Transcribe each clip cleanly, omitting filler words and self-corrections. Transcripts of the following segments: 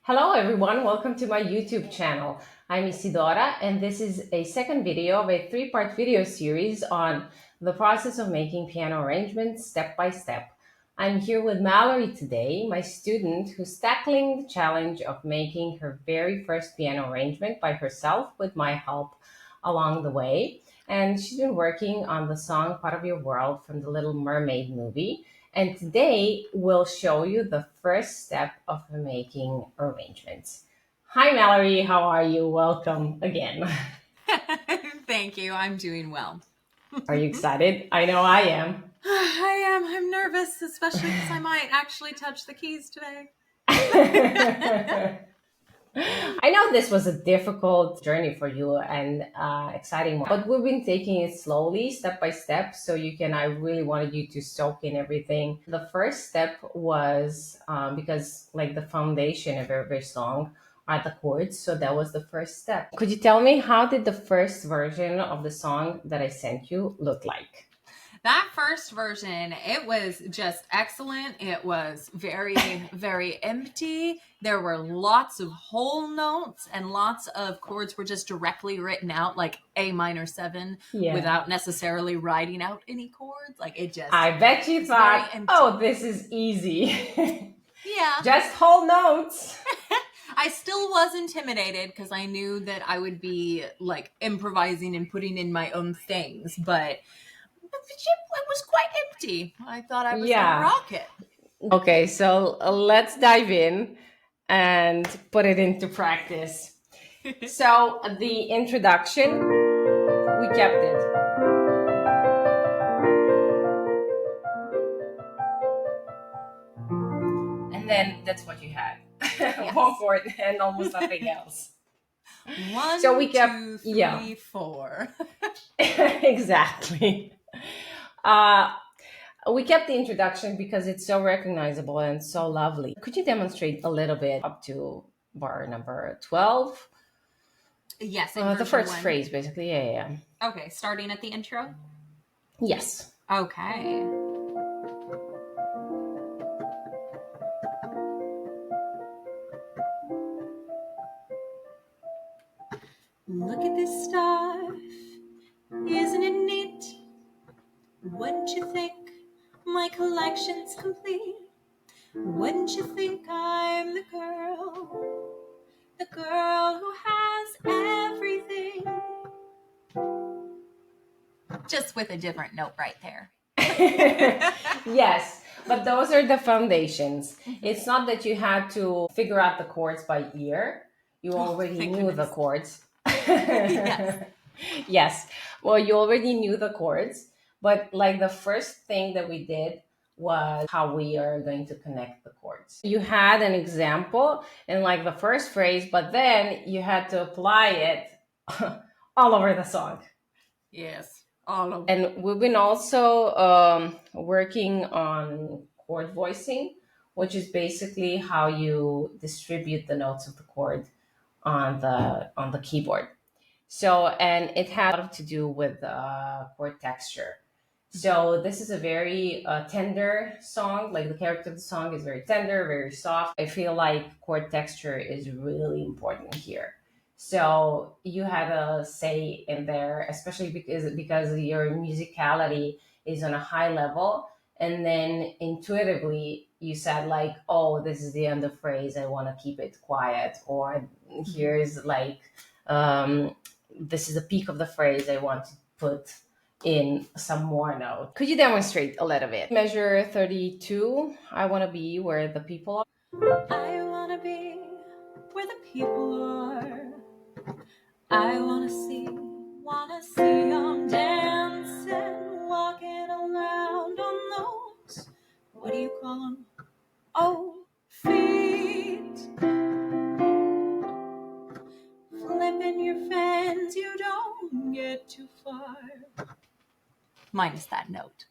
Hello everyone, welcome to my YouTube channel. I'm Isidora and this is a second video of a three-part video series on the process of making piano arrangements step by step. I'm here with Mallory today, my student who's tackling the challenge of making her very first piano arrangement by herself with my help along the way. And she's been working on the song Part of Your World from the Little Mermaid movie. And today we'll show you the first step of making arrangements. Hi, Mallory. How are you? Welcome again. Thank you. I'm doing well. Are you excited? I know I am. I am. I'm nervous, especially because I might actually touch the keys today. I know this was a difficult journey for you and exciting one, but we've been taking it slowly, step by step. So I really wanted you to soak in everything. The first step was because like the foundation of every song are the chords. So that was the first step. Could you tell me how did the first version of the song that I sent you look like? That first version, it was just excellent. It was very, very empty. There were lots of whole notes and lots of chords were just directly written out, like A minor 7, Yeah. without necessarily writing out any chords. Like it just. I bet you thought, oh, this is easy. Yeah. Just whole notes. I still was intimidated because I knew that I would be like improvising and putting in my own things, but it was quite empty. I thought I was gonna rock it. Okay, so let's dive in and put it into practice. So the introduction, we kept it. And then that's what you had. Yes. One chord and almost nothing else. One, so we kept, 2, 3, 4. Exactly. We kept the introduction because it's so recognizable and so lovely. Could you demonstrate a little bit up to bar number 12? Yes. The first phrase, basically. Yeah. Okay, starting at the intro? Yes. Okay. Look at this stuff. Isn't it neat? Wouldn't you think my collection's complete? Wouldn't you think I'm the girl who has everything? Just with a different note right there. Yes, but those are the foundations. It's not that you had to figure out the chords by ear. You already knew the chords. Yes. Yes. Well, you already knew the chords, but like the first thing that we did was how we are going to connect the chords. You had an example in like the first phrase, but then you had to apply it all over the song. Yes, all over. And we've been also working on chord voicing, which is basically how you distribute the notes of the chord on the keyboard. So, and it had a lot to do with chord texture. So this is a very tender song. Like the character of the song is very tender, very soft. I feel like chord texture is really important here. So you had a say in there, especially because your musicality is on a high level. And then intuitively you said like, oh, this is the end of phrase. I want to keep it quiet. Or here's like, this is the peak of the phrase. I want to put in some more note. Could you demonstrate a little bit? Measure 32. I want to be where the people are. I want to be where the people are. I want to see them dancing, walking around on those, what do you call them? Oh, feet. Flipping your fans, you don't get too far. Minus that note.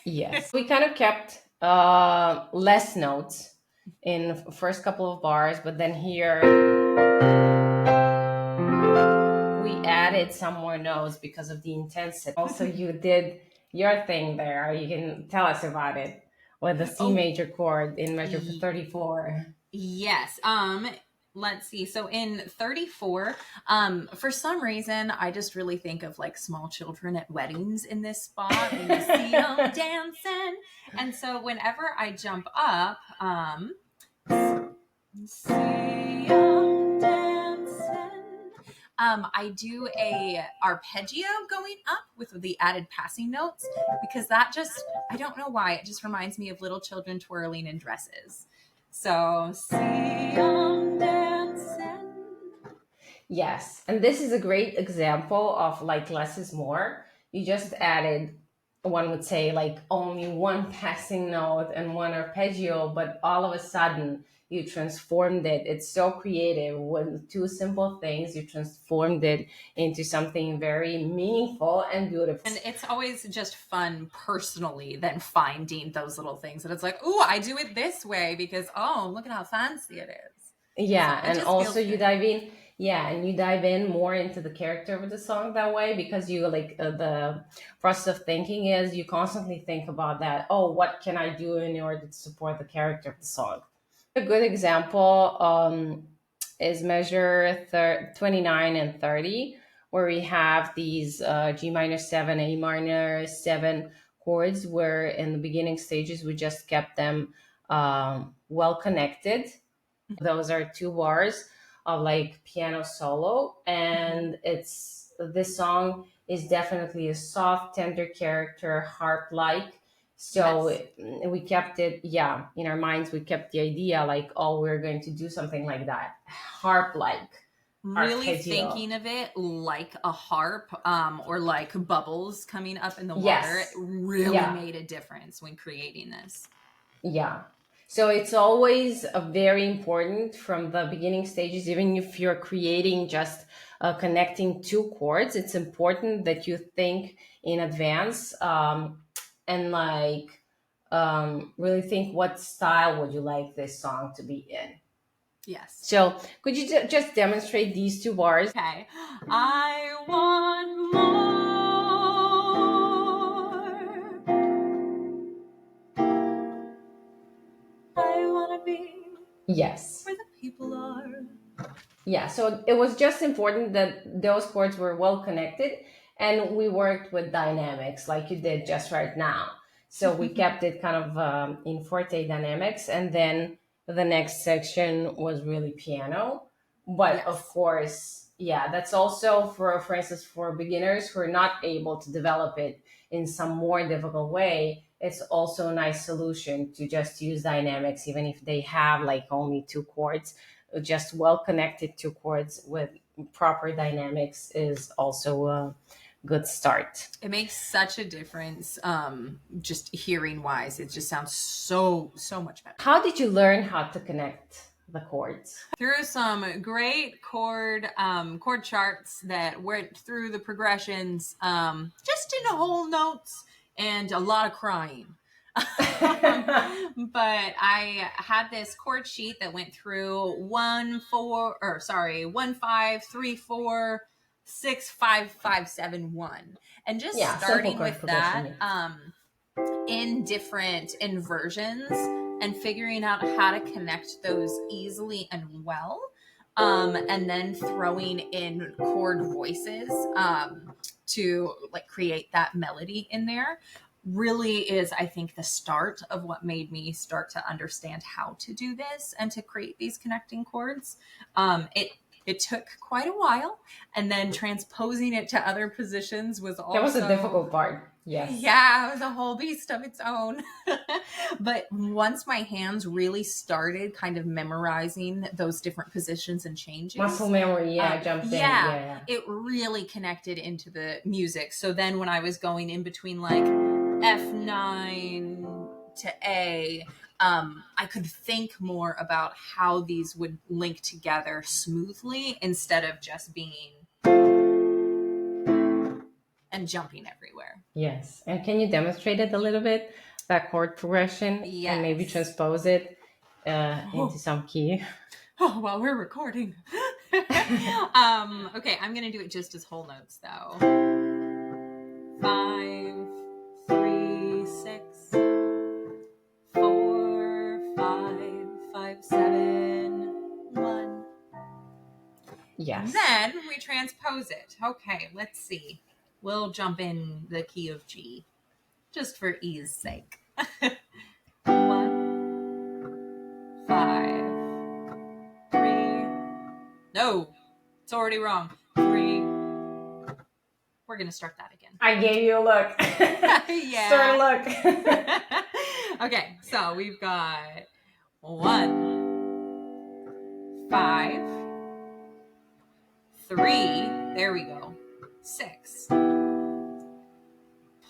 Yes. We kind of kept less notes in the first couple of bars, but then here we added some more notes because of the intensity. Also, you did your thing there. You can tell us about it with the C major chord in measure 34. Yes. let's see. So in 34, for some reason, I just really think of like small children at weddings in this spot when you see them dancing. And so whenever I jump up, see 'em dancing. I do a arpeggio going up with the added passing notes because that just, I don't know why, it just reminds me of little children twirling in dresses. So see 'em dancing. Yes, and this is a great example of like less is more. You just added, one would say, like only one passing note and one arpeggio, but all of a sudden you transformed it. It's so creative. With two simple things, you transformed it into something very meaningful and beautiful. And it's always just fun personally than finding those little things that it's like, oh, I do it this way because, oh, look at how fancy it is. So Yeah, it and just also feels you good. dive in, yeah, and you dive in more into the character of the song that way because you like the process of thinking is you constantly think about that. Oh, what can I do in order to support the character of the song? A good example is measure 29 and 30, where we have these G minor 7, A minor 7 chords, where in the beginning stages we just kept them well connected. Those are two bars of like piano solo, Mhm. and it's this song is definitely a soft, tender character, harp like. So Yes. we kept it, yeah, in our minds. We kept the idea like, oh, we're going to do something like that, harp like, Really arpeggio. thinking of it like a harp, or like bubbles coming up in the water, it Yes, really yeah. made a difference when creating this. Yeah. So it's always very important from the beginning stages, even if you're creating just connecting two chords, it's important that you think in advance, and like really think what style would you like this song to be in. Yes. So could you just demonstrate these two bars? Okay. I want more. I want to be Yes. where the people are. Yeah, so it was just important that those chords were well connected and we worked with dynamics like you did just right now. So we kept it kind of in forte dynamics, and then the next section was really piano. But of Yes. course, yeah, that's also for instance, for beginners who are not able to develop it in some more difficult way. It's also a nice solution to just use dynamics, even if they have like only two chords. Just well connected to chords with proper dynamics is also a good start. It makes such a difference, just hearing wise. It just sounds so much better. How did you learn how to connect the chords? Through some great chord charts that went through the progressions, just in the whole notes and a lot of crying. But I had this chord sheet that went through 1 4 or sorry 1 5 3 4 6 5 5 7 1, and just Yeah, simple starting chord with progression. that, Yeah. in different inversions and figuring out how to connect those easily and well, and then throwing in chord voices, to like create that melody in there, really is, I think, the start of what made me start to understand how to do this and to create these connecting chords. It took quite a while, and then transposing it to other positions was That was a also, difficult part. Yes. yeah, it was a whole beast of its own. But once my hands really started kind of memorizing those different positions and Muscle changes, memory, yeah, jumped in. yeah, Yeah. it really connected into the music. So then when I was going in between like F9 to A, I could think more about how these would link together smoothly instead of just being and jumping everywhere. Yes. And can you demonstrate it a little bit, that chord progression, and maybe Yes. transpose it into Oh, some key? oh, while we're recording. Okay, I'm gonna do it just as whole notes though. 5 3 6 4 5 5 7 1. Yes. And then we transpose it. Okay, let's see. We'll jump in the key of G, just for ease sake. 1, 5, 3. No, it's already wrong. 3. We're going to start that again. I gave you a look. Yeah. Stern look. Okay, so we've got 1, 5, 3. There we go. 6.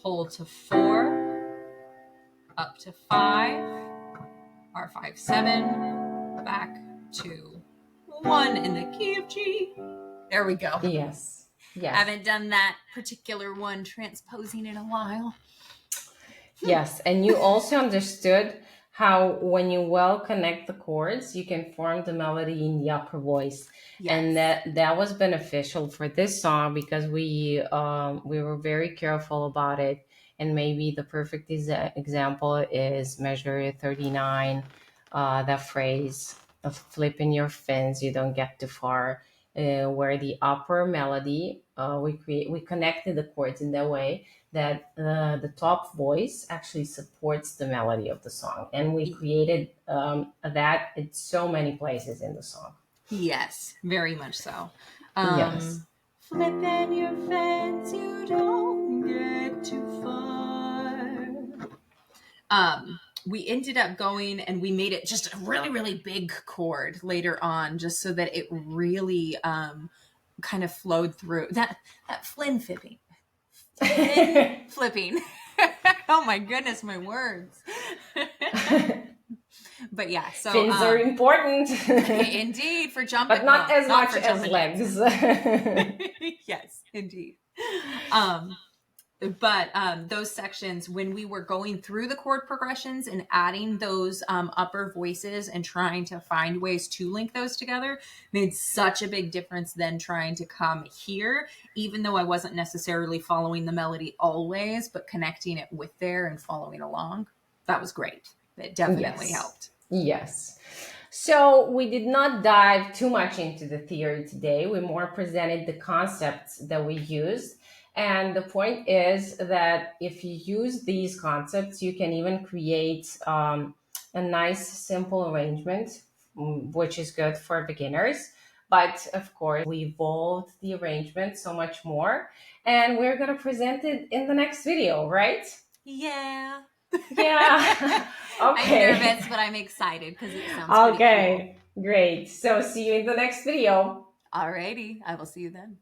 Pull to 4. Up to 5. R5, 7. Back to 1 in the key of G. There we go. Yes. Yes. I haven't done that particular one transposing in a while. Yes. And you also understood how when you well connect the chords, you can form the melody in the upper voice. Yes. And that was beneficial for this song because we were very careful about it. And maybe the perfect example is measure 39, that phrase of flipping your fins, you don't get too far, where the upper melody, we connected the chords in that way that the top voice actually supports the melody of the song. And we created that in so many places in the song. Yes, very much so. Yes. Flipping your fence, you don't get too far. We ended up going and we made it just a really, really big chord later on, just so that it really kind of flowed through. That Flynn flipping. Flipping. Oh my goodness, my words. But yeah, so fins are important. Indeed, for jumping, but not as much as legs. Yes, indeed. But those sections, when we were going through the chord progressions and adding those upper voices and trying to find ways to link those together, made such a big difference than trying to come here, even though I wasn't necessarily following the melody always, but connecting it with there and following along. That was great. It definitely helped. Yes. So we did not dive too much into the theory today. We more presented the concepts that we used. And the point is that if you use these concepts, you can even create a nice, simple arrangement, which is good for beginners. But of course, we evolved the arrangement so much more. And we're going to present it in the next video, right? Yeah. Yeah. Okay. I'm nervous, but I'm excited because it sounds pretty cool. Great. So see you in the next video. Alrighty. I will see you then.